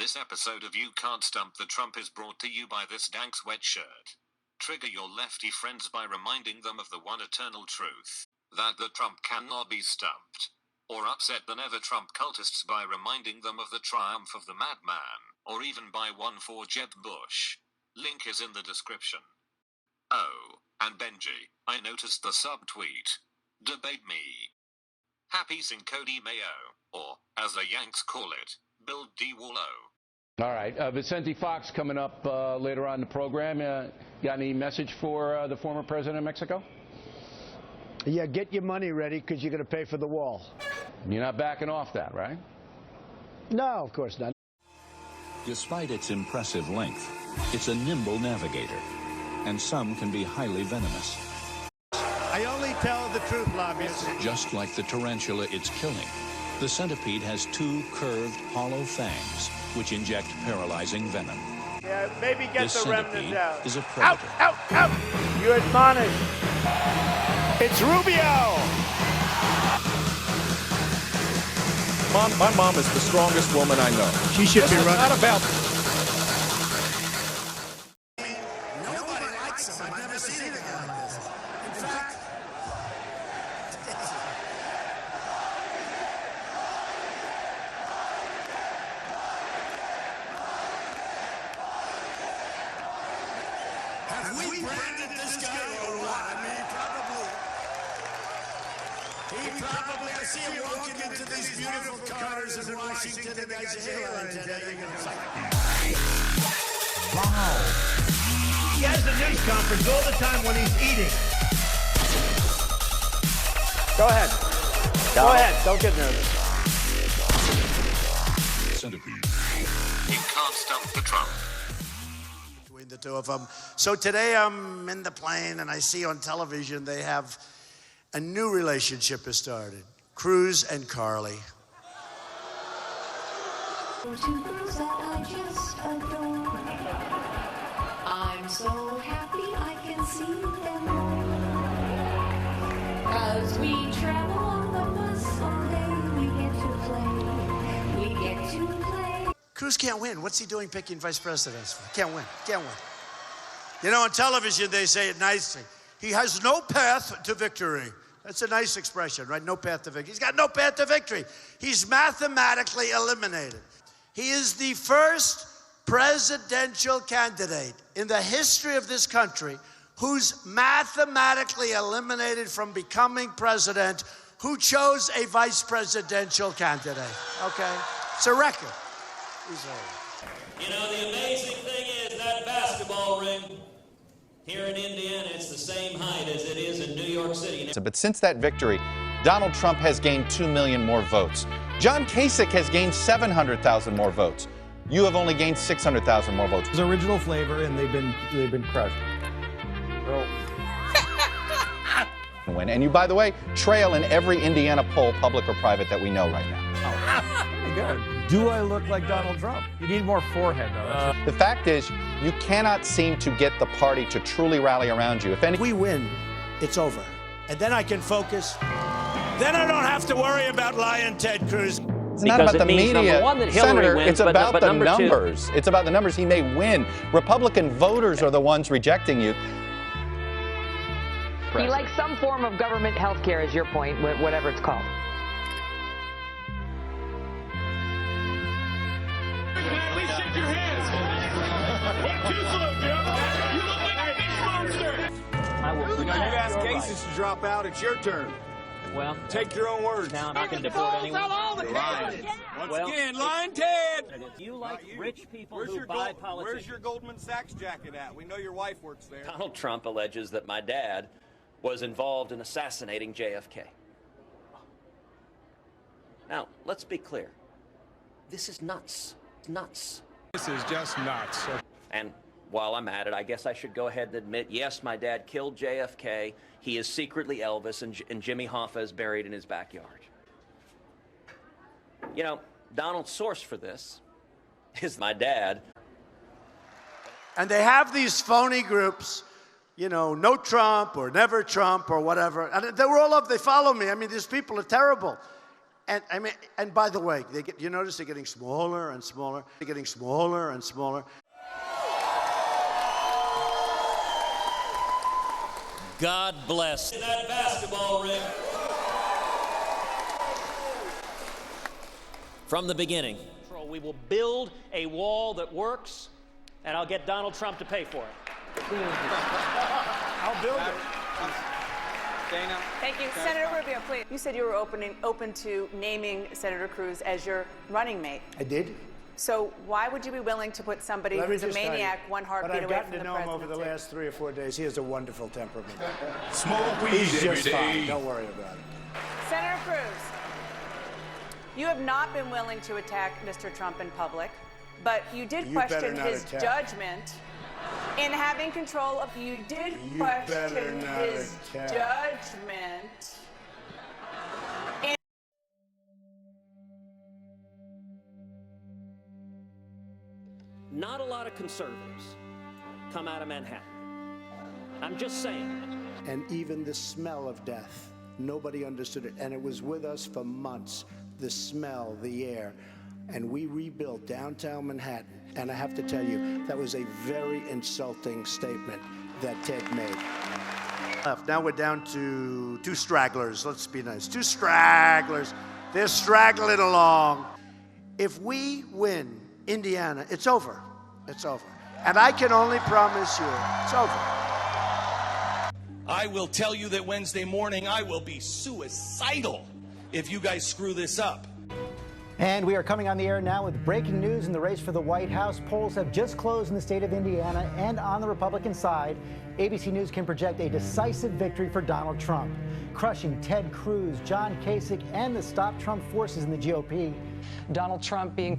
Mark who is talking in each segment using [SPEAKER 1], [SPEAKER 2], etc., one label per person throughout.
[SPEAKER 1] This episode of You Can't Stump the Trump is brought to you by this dank sweatshirt. Trigger your lefty friends by reminding them of the one eternal truth, that the Trump cannot be stumped. Or upset the never-Trump cultists by reminding them of the triumph of the madman, or even buy one for Jeb Bush. Link is in the description. Oh, and Benji, I noticed the subtweet. Debate me. Happy Cinco de Mayo, or, as the Yanks call it, Bill D. Wallow.
[SPEAKER 2] All right. Vicente Fox coming up later on in the program. Got any message for the former president of Mexico?
[SPEAKER 3] Yeah, get your money ready because you're going to pay for the wall.
[SPEAKER 2] You're not backing off that, right?
[SPEAKER 3] No, of course not.
[SPEAKER 4] Despite its impressive length, it's a nimble navigator, and some can be highly venomous.
[SPEAKER 3] I only tell the truth, lobbyists.
[SPEAKER 4] Just like the tarantula it's killing, the centipede has two curved, hollow fangs which inject paralyzing venom.
[SPEAKER 3] Yeah, maybe get
[SPEAKER 4] This
[SPEAKER 3] the remnants
[SPEAKER 4] centipede
[SPEAKER 3] out.
[SPEAKER 4] is a predator.
[SPEAKER 3] Out, out, out! You're admonished. It's Rubio!
[SPEAKER 5] My mom is the strongest woman I know.
[SPEAKER 3] She should be running.
[SPEAKER 5] Not about.
[SPEAKER 6] Nobody likes him. I've never seen anything like this. In fact, have we branded this guy or what? I mean, probably, I see him walking into these beautiful cars in Washington and there's a hairline today.
[SPEAKER 3] Wow. He has a news conference all the time when he's eating. Go ahead. Go ahead. Don't get nervous.
[SPEAKER 4] Centipede.
[SPEAKER 1] You can't stump the Trump.
[SPEAKER 6] Between the two of them. So today I'm in the plane and I see on television they have a new relationship has started. Cruz and Carly.
[SPEAKER 7] Two girls that I just adore. I'm so happy I can see them. 'Cause we travel on the bus all day. We get to play. We get to play.
[SPEAKER 6] Cruz can't win. What's he doing picking vice presidents? Can't win. Can't win. You know, on television they say it nicely. He has no path to victory. That's a nice expression, right? No path to victory. He's got no path to victory. He's mathematically eliminated. He is the first presidential candidate in the history of this country who's mathematically eliminated from becoming president, who chose a vice presidential candidate, okay? It's a record.
[SPEAKER 8] You know, the amazing thing is that basketball ring here in Indiana, it's the same height as it is in New York City.
[SPEAKER 9] But since that victory, Donald Trump has gained 2 million more votes. John Kasich has gained 700,000 more votes. You have only gained 600,000 more votes.
[SPEAKER 10] It's original flavor, and they've been crushed.
[SPEAKER 9] Win. And you, by the way, trail in every Indiana poll, public or private, that we know right now.
[SPEAKER 10] Pretty good. Do I look like Donald Trump? You need more forehead, though.
[SPEAKER 9] The fact is, you cannot seem to get the party to truly rally around you. If
[SPEAKER 6] We win, it's over. And then I can focus. Then I don't have to worry about lying Ted Cruz.
[SPEAKER 9] It's not about the media, Senator. It's about the numbers. It's about the numbers. He may win. Republican voters are the ones rejecting you.
[SPEAKER 11] He likes some form of government health care, is your point, whatever it's called.
[SPEAKER 12] Please shake your hands. Too slow, Joe. You look like a monster.
[SPEAKER 5] You asked cases to drop out. It's your turn.
[SPEAKER 8] Well,
[SPEAKER 5] take your own words.
[SPEAKER 8] Now I can deport anyone.
[SPEAKER 5] Once again, lying Ted.
[SPEAKER 8] You like rich people who buy politicians.
[SPEAKER 5] Where's your Goldman Sachs jacket at? We know your wife works there.
[SPEAKER 8] Donald Trump alleges that my dad was involved in assassinating JFK. Now, let's be clear. This is nuts. Nuts.
[SPEAKER 5] This is just nuts.
[SPEAKER 8] And while I'm at it, I guess I should go ahead and admit, yes, my dad killed JFK. He is secretly Elvis, and Jimmy Hoffa is buried in his backyard. You know, Donald's source for this is my dad.
[SPEAKER 6] And they have these phony groups, you know, no Trump or never Trump or whatever. And they follow me. I mean, these people are terrible. And I mean, and by the way, you notice they're getting smaller and smaller. They're getting smaller and smaller.
[SPEAKER 8] God bless that basketball ring. From the beginning.
[SPEAKER 13] We will build a wall that works, and I'll get Donald Trump to pay for it.
[SPEAKER 6] I'll build it.
[SPEAKER 14] Dana. Thank you. Senator Rubio, please. You said you were open to naming Senator Cruz as your running mate.
[SPEAKER 6] I did.
[SPEAKER 14] So why would you be willing to put somebody who's a maniac one heartbeat away from the presidency?
[SPEAKER 6] But I've gotten to know him over the last 3 or 4 days. He has a wonderful temperament.
[SPEAKER 12] Smoke weed
[SPEAKER 6] He's
[SPEAKER 12] every
[SPEAKER 6] just
[SPEAKER 12] day.
[SPEAKER 6] fine. Don't worry about it.
[SPEAKER 14] Senator Cruz, you have not been willing to attack Mr. Trump in public, but you did question his judgment in having control of. You did question his judgment.
[SPEAKER 13] Not a lot of conservatives come out of Manhattan. I'm just saying.
[SPEAKER 6] And even the smell of death, nobody understood it. And it was with us for months. The smell, the air. And we rebuilt downtown Manhattan. And I have to tell you, that was a very insulting statement that Ted made. Now we're down to 2 stragglers. Let's be nice. 2 stragglers. They're straggling along. If we win Indiana, it's over. It's over. And I can only promise you, it's over.
[SPEAKER 15] I will tell you that Wednesday morning I will be suicidal if you guys screw this up.
[SPEAKER 16] And we are coming on the air now with breaking news in the race for the White House. Polls have just closed in the state of Indiana, and on the Republican side, ABC News can project a decisive victory for Donald Trump, crushing Ted Cruz, John Kasich, and the Stop Trump forces in the GOP.
[SPEAKER 11] Donald Trump being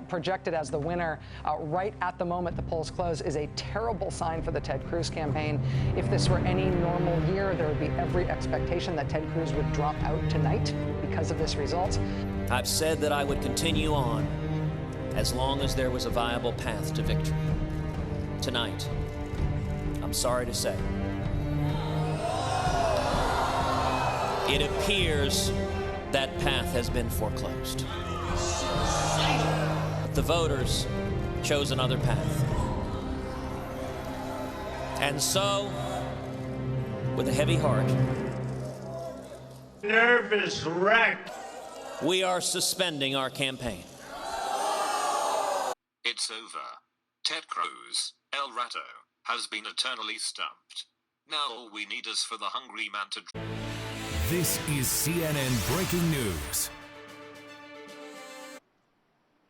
[SPEAKER 11] projected as the winner right at the moment the polls close is a terrible sign for the Ted Cruz campaign. If this were any normal year, there would be every expectation that Ted Cruz would drop out tonight because of this result.
[SPEAKER 8] I've said that I would continue on as long as there was a viable path to victory. Tonight, I'm sorry to say, it appears that path has been foreclosed. But the voters chose another path. And so, with a heavy heart,
[SPEAKER 3] nervous wreck,
[SPEAKER 8] we are suspending our campaign.
[SPEAKER 1] It's over. Ted Cruz, El Rato, has been eternally stumped. Now all we need is for the hungry man to...
[SPEAKER 17] This is CNN Breaking News.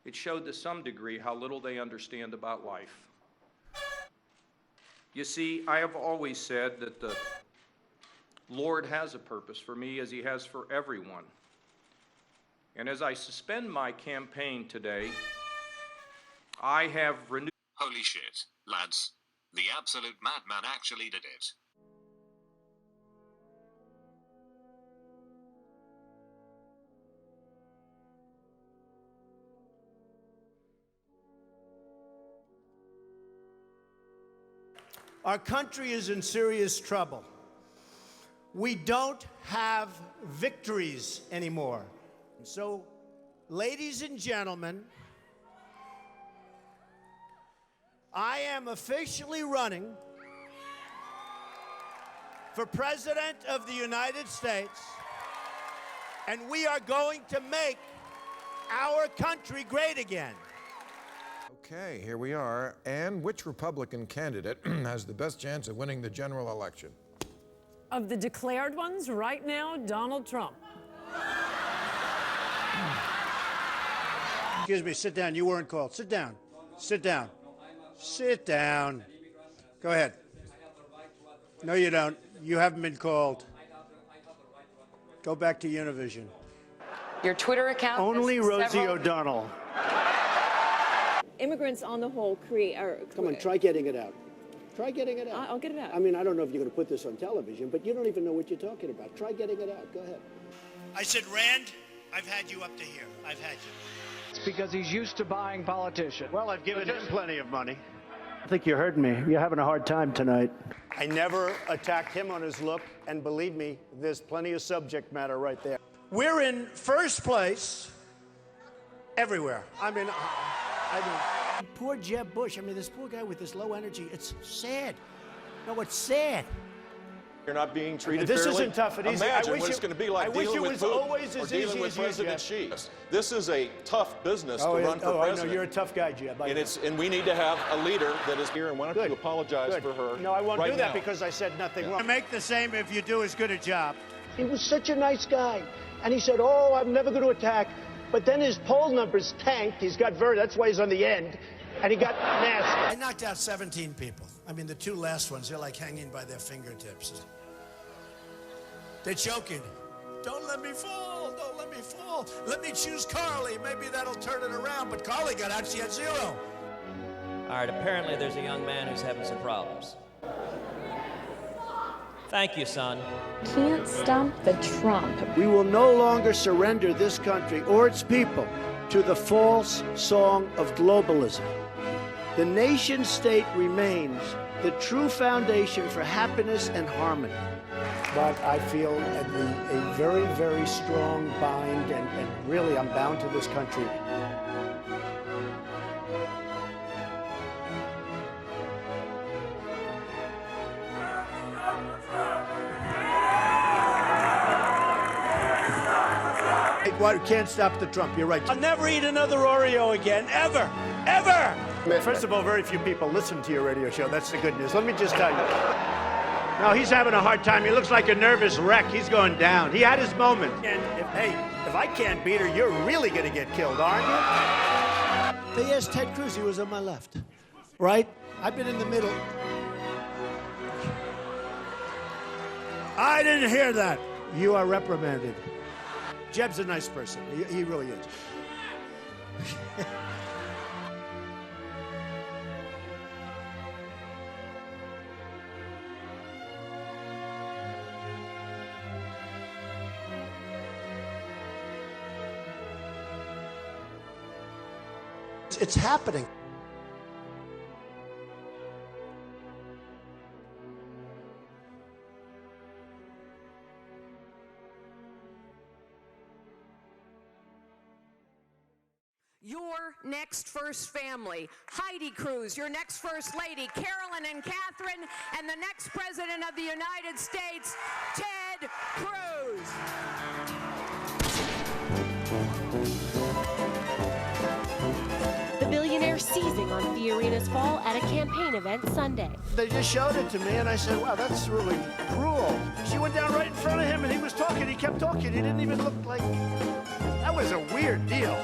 [SPEAKER 5] It showed to some degree how little they understand about life. You see, I have always said that the Lord has a purpose for me as he has for everyone. And as I suspend my campaign today, I have renewed...
[SPEAKER 1] Holy shit, lads. The absolute madman actually did it.
[SPEAKER 6] Our country is in serious trouble. We don't have victories anymore. So, ladies and gentlemen, I am officially running for President of the United States, and we are going to make our country great again.
[SPEAKER 10] Okay, here we are. And which Republican candidate has the best chance of winning the general election?
[SPEAKER 18] Of the declared ones right now, Donald Trump.
[SPEAKER 6] Excuse me, sit down. You weren't called. Sit down. Sit down. Sit down. Go ahead. No, you don't. You haven't been called. Go back to Univision.
[SPEAKER 11] Your Twitter account.
[SPEAKER 6] Only Rosie O'Donnell.
[SPEAKER 18] Immigrants on the whole create...
[SPEAKER 6] Come on, try getting it out. Try getting it out.
[SPEAKER 18] I'll get it out.
[SPEAKER 6] I mean, I don't know if you're going to put this on television, but you don't even know what you're talking about. Try getting it out. Go ahead. I said, Rand, I've had you up to here. I've had you.
[SPEAKER 16] It's because he's used to buying politicians.
[SPEAKER 6] Well, I've given him plenty of money. I think you heard me. You're having a hard time tonight. I never attacked him on his look, and believe me, there's plenty of subject matter right there. We're in first place everywhere. I mean, poor Jeb Bush. I mean, this poor guy with this low energy. It's sad. No, it's sad.
[SPEAKER 19] You're not being treated
[SPEAKER 6] this
[SPEAKER 19] fairly.
[SPEAKER 6] Isn't tough and easy.
[SPEAKER 19] Imagine what it's going to be like dealing with Putin
[SPEAKER 6] always
[SPEAKER 19] or
[SPEAKER 6] as
[SPEAKER 19] dealing
[SPEAKER 6] easy
[SPEAKER 19] with
[SPEAKER 6] as you,
[SPEAKER 19] President
[SPEAKER 6] Jeb.
[SPEAKER 19] Xi. This is a tough business to run for
[SPEAKER 6] I
[SPEAKER 19] president.
[SPEAKER 6] know you're a tough guy, Jeb.
[SPEAKER 19] And we need to have a leader that is here. And why don't you apologize for her?
[SPEAKER 6] No, I won't
[SPEAKER 19] right
[SPEAKER 6] do that
[SPEAKER 19] now.
[SPEAKER 6] because I said nothing wrong. Make the same if you do as good a job.
[SPEAKER 20] He was such a nice guy. And he said, oh, I'm never going to attack. But then his poll numbers tanked. That's why he's on the end. And he got nasty.
[SPEAKER 6] I knocked out 17 people. I mean, the two last ones, they're like hanging by their fingertips. They're choking. Don't let me fall. Don't let me fall. Let me choose Carly. Maybe that'll turn it around. But Carly got out. She had 0.
[SPEAKER 13] All right, apparently there's a young man who's having some problems. Thank you, son.
[SPEAKER 21] Can't stump the Trump.
[SPEAKER 20] We will no longer surrender this country or its people to the false song of globalism. The nation state remains the true foundation for happiness and harmony.
[SPEAKER 6] But I feel a very, very strong bind, and really I'm bound to this country. Can't stop the Trump, you're right. I'll never eat another Oreo again, ever, ever! First of all, very few people listen to your radio show. That's the good news. Let me just tell you. No, he's having a hard time. He looks like a nervous wreck. He's going down. He had his moment. And if I can't beat her, you're really going to get killed, aren't you? They asked Ted Cruz. He was on my left. Right? I've been in the middle. I didn't hear that. You are reprimanded. Jeb's a nice person. He really is. It's happening.
[SPEAKER 22] Your next first family, Heidi Cruz, your next first lady, Carolyn and Catherine, and the next president of the United States, Ted Cruz.
[SPEAKER 23] The billionaire seizing on Fiorina's fall at a campaign event Sunday.
[SPEAKER 6] They just showed it to me, and I said, wow, that's really cruel. She went down right in front of him, and he was talking. He kept talking. He didn't even look like... That was a weird deal.